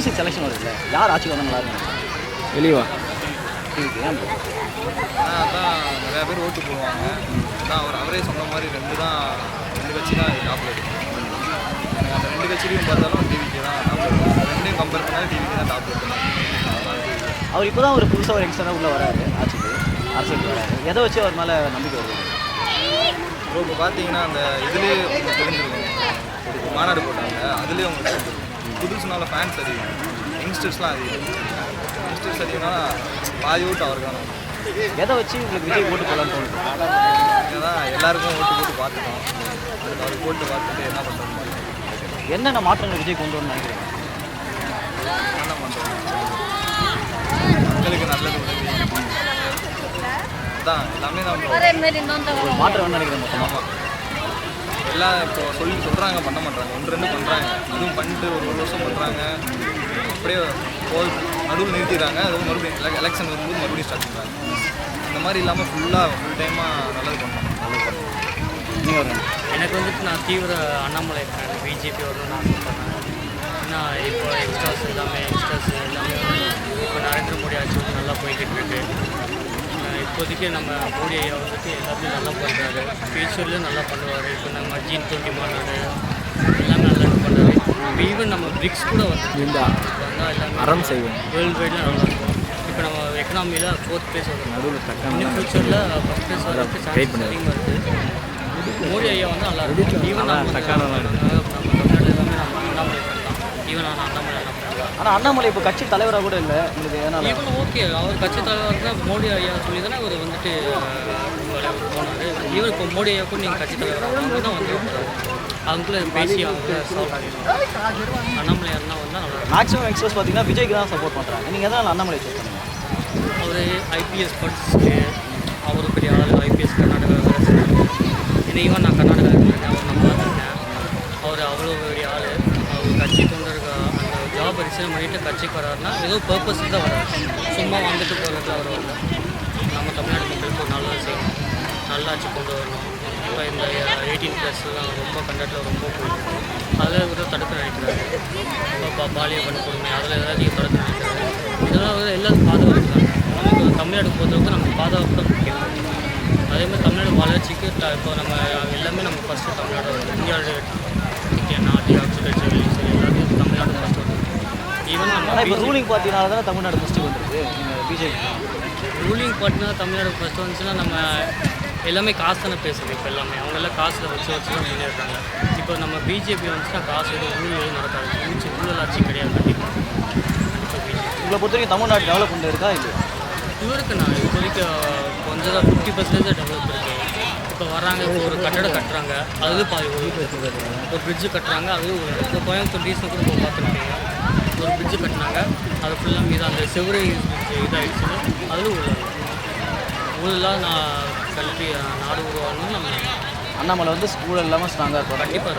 26 election வருதுல்ல, யார் ஆட்சிக்கு வந்தால் நல்லா இருக்கும்? வெளிவா டிவிக்கு ஏன் bro? அதான் நிறையா பேர் ஓட்டு போடுவாங்க. அதான் அவரே சொன்ன மாதிரி ரெண்டு கட்சி தான் டாப்பில் இருக்குது. எனக்கு அந்த ரெண்டு கட்சியிலையும் பார்த்தாலும் டிவிக்கு தான் டாப்பில் இருக்குது. ரெண்டையும் கம்பேர் பண்ணால் டிவிக்கு தான் டாப்பில் இருக்குது. அவர் இப்போ தான் ஒரு புதுசாக ஒரு யங்ஸ்டராக உள்ளே வராரு, ஆட்சிக்கு அரசியலுக்கு வராரு. எதை வச்சு அவர் மேலே நம்பிக்கை வருது? இப்போ பார்த்தீங்கன்னா அந்த இதுலேயே உங்களுக்கு தெரிஞ்சிருக்கும், ஒரு மாநாடு போட்டாங்க, அதுலேயே உங்களுக்கு தெரிஞ்சிருக்கும். புதுசுனால ஃபேன்ஸ் அதிகம், யங்ஸ்டர்ஸ்லாம் அதிகம். யங்ஸ்டர்ஸ் அதிகம்னா பாதி ஓட்டு அவருக்கான. எதை வச்சு உங்களுக்கு விஜய் ஓட்டு போடலான்னு தோணுது? ஏன்னா எல்லாருக்கும் ஓட்டு போட்டு பார்த்துட்டோம். அதுக்கு அவர் போட்டு பார்த்துட்டு என்ன பண்ணுறது, என்னென்ன மாற்றங்கள் விஜய் கொண்டு வரணும்னு நினைக்கிறீங்க? என்ன பண்ணுறது, மக்களுக்கு நல்லது உதவி, அதான் எல்லாமே தான் ஒரு மாற்றம் வேணும்னு நினைக்கிறேன் மொத்தமாக. ஆமாம். எல்லாம் இப்போ சொல்கிறாங்க பண்ண மாட்டாங்க, ஒன்று ரெண்டு பண்ணுறாங்க. அதுவும் பண்ணிட்டு ஒரு வருஷம் பண்ணுறாங்க, அப்படியே நடுவில் நிறுத்திடுறாங்க. அதுவும் மறுபடியும் எலெக்ஷன் வரும்போது மறுபடியும் ஸ்டார்ட் பண்ணுறாங்க. இந்த மாதிரி இல்லாமல் ஃபுல் டைமாக நல்லது பண்ணணும். நீங்கள் வருங்க. எனக்கு வந்துட்டு நான் தீவிர அண்ணாமலை ஃபேன், பிஜேபி வரணும்னு ஆசைப்பட்றேன். ஏன்னா இப்போ யங்ஸ்டர்ஸ் எல்லாமே இப்போ நரேந்திர மோடி ஆட்சி வந்து நல்லா போய்கிட்டு இருக்கு. இப்போதைக்கு நம்ம மோடி ஐயா வந்துட்டு எல்லாத்தையும் நல்லா பண்ணுறாரு, ஃபியூச்சர்லேயும் நல்லா பண்ணுவார். இப்போ நம்ம G20 மாநாடு எல்லாமே நல்லா பண்ணுறாரு. இப்போ ஈவன் நம்ம பிரிக்ஸ் கூட வந்து எல்லாமே அறம் செய்வோம் வேர்ல்டு வைடில் நல்லா இருக்கும். இப்போ நம்ம எக்கனாமியில் 4th place வரும். நடுவில் இன்னும் ஃபியூச்சரில் ஃபஸ்ட் பிளேஸ் வரதுக்கு சான்ஸ் அதிகமாக இருக்குது. மோடி ஐயா வந்து நல்லா இருக்கும். ஈவன் நம்ம தமிழ்நாடு எல்லாமே நம்ம அண்ணாமலை பண்ணலாம். ஈவன் நான் அண்ணாமலை என்ன பண்ணலாம். ஆனால் அண்ணாமலை இப்போ கட்சி தலைவராக கூட இல்லை உங்களுக்கு. ஏன்னா ஈவன் ஓகே, அவர் கட்சி தலைவர் தான் மோடி ஐயா சொல்லி தானே அவர் வந்துட்டு போனார். ஈவன் இப்போ மோடி ஐயா கூட நீங்கள் கட்சி தலைவராக அவங்க தான் வந்து அவங்கள பேசி அவங்க சால்வ் பண்ணிடுவாங்க. அண்ணாமலை யாருன்னா வந்தால் நல்லா இருக்கும். மேக்ஸிமம் யங்ஸ்டர்ஸ் பார்த்தீங்கன்னா விஜய்க்கு தான் சப்போர்ட் பண்ணுறாங்க. நீங்கள் எதனால் அண்ணாமலை சூஸ் பண்ணுங்க? அவர் ஐபிஎஸ் படிச்சுட்டு அவர் பெரிய ஆள், ஐபிஎஸ் கர்நாடகா வேலை செய்கிறாங்க. ஏன்னா ஈவன் நான் கர்நாடகா இருக்கிறேன், அவர் நான் பார்த்துருக்கேன். அவர் அவ்வளோ பெரிய ஆள். அவர் கட்சி தொண்டருக்கு அந்த ஜாப் ரிசைன் பண்ணிவிட்டு கட்சிக்கு வராருன்னா ஏதோ பர்பஸுக்கு தான் வராரு, சும்மா வந்துட்டு போகிறதுக்கு அவர் வரல. நம்ம தமிழ்நாடு மக்களுக்கு ஒரு நல்லது செய்யணும், நல்லாட்சி கொண்டு வரணும். இப்போ இந்த 18+லாம் ரொம்ப கண்டக்டில் ரொம்ப போயிருக்கு, அதில் கூட தடுக்க நினைக்கிறாரு. இப்போ பாலிய வன்கொடுமை அதில் ஏதாவது தடுக்க நினைக்கிறாரு. இதெல்லாம் வந்து எல்லாரும் பாதுகாப்புறாங்க. நமக்கு தமிழ்நாடு பொறுத்தவரைக்கும் நமக்கு பாதுகாப்பு தான் முக்கியம். அதேமாதிரி தமிழ்நாடு வளர்ச்சிக்கு இப்போ நம்ம எல்லாமே நம்ம ஃபஸ்ட்டு தமிழ்நாடு இந்தியாவோட நாட்டு ஆக்சிடென்ட் சரி எல்லாத்தையும் தமிழ்நாடு ஃபஸ்ட்டு வந்து ஈவன் நம்ம இப்போ ரூலிங் பார்ட்டினால தானே தமிழ்நாடு ஃபஸ்ட்டு வந்துருக்கு. நீங்கள் பிஜேபி ரூலிங் பார்ட்டினா தமிழ்நாடு ஃபஸ்ட்டு வந்துச்சுன்னா நம்ம எல்லாமே காசு தானே பேசுது. இப்போ எல்லாமே அவங்கெல்லாம் காசில் வச்சு தான் முன்னேறாங்க. இப்போ நம்ம பிஜேபி வந்துச்சுன்னா காசு எதுவும் ஊழல் எதுவும் நடக்காது. ஊழல் ஆட்சி கிடையாது. கண்டிப்பாக உங்களை பொறுத்த வரைக்கும் தமிழ்நாடு டெவலப்மெண்ட் இருக்கா இல்லை? இவருக்கு நான் இப்போதைக்கு கொஞ்சம் தான் 50% டெவலப் இருக்குது. இப்போ வராங்க, இப்போ ஒரு கட்டடம் கட்டுறாங்க, அதுவும் பாதி ஒரு பிரிட்ஜு கட்டுறாங்க, அதுவும் இப்போ கோயம்புத்தூர் ரீசன் கூட இப்போ பார்த்துருக்கீங்க. ஒரு பிரிட்ஜு கட்டினாங்க, அது ஃபுல்லாக மீது அந்த செவ்வறு இதாகிடுச்சு, அதில் ஊழலாக நான் கல்வி நாடு உருவாகணும்னு நம்ம அண்ணாமலை வந்து ஸ்கூல் இல்லாமல் ஸ்ட்ராங்காக இருக்கும். கண்டிப்பாக